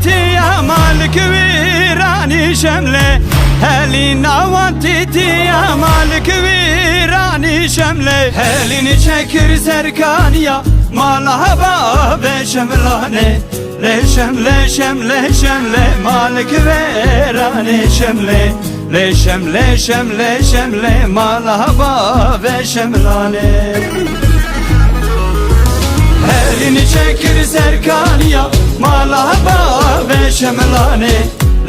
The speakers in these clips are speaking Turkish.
titiya malik virani şemle Helin avan titiya malik virani şemle Helini çekir serkaniya malahaba ve şemlane Leşem leşem leşemle malik virani şemle Leşem leşem leşemle malahaba ve şemlane Elini çekir serkaniya malahaba ve şemlane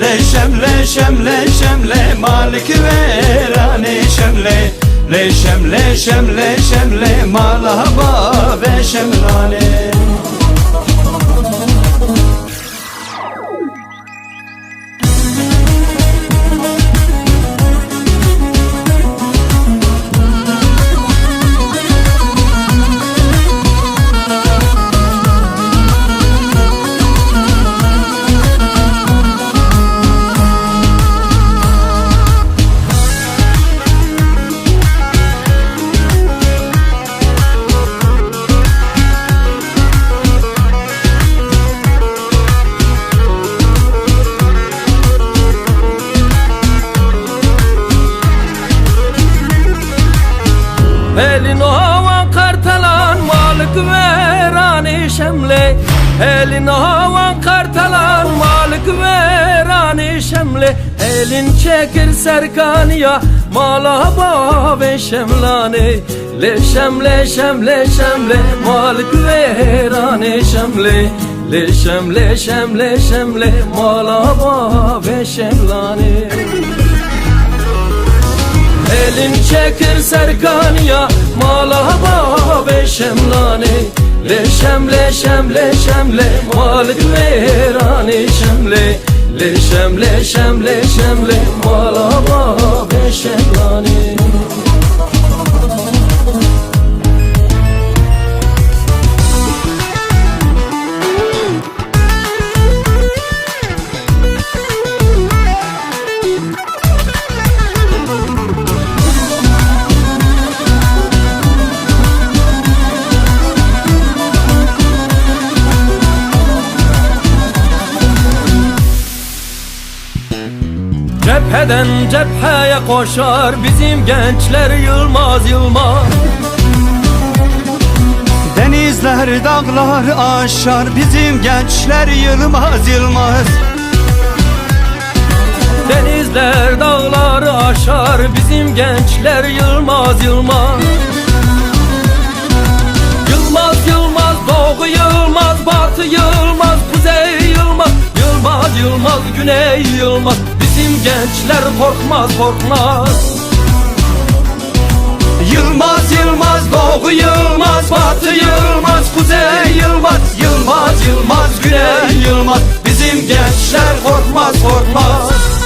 Leşem leşem leşemle malik verane şemle Leşem leşem leşemle malahaba ve şemlane Elin havan kartalan malik verani şemle Elin havan kartalan malik verani şemle Elin çekir serkaniya malahaba ve şemlane Leşem leşem leşemle malik verani şemle Leşem leşem leşemle malahaba ve şemlane Elin çekir serkaniya malahaba ve şemlane Leşem leşem leşemle malik verani şemle Leşem leşem leşemle malahaba ve şemlane Cepheden cepheye koşar bizim gençler yılmaz yılmaz Denizler dağlar aşar bizim gençler yılmaz yılmaz Denizler dağları aşar bizim gençler yılmaz yılmaz Yılmaz yılmaz doğu yılmaz batı yılmaz kuzey yılmaz Yılmaz yılmaz güney yılmaz bizim gençler korkmaz korkmaz Yılmaz yılmaz doğu yılmaz batı yılmaz kuzey yılmaz Yılmaz yılmaz güney yılmaz bizim gençler korkmaz korkmaz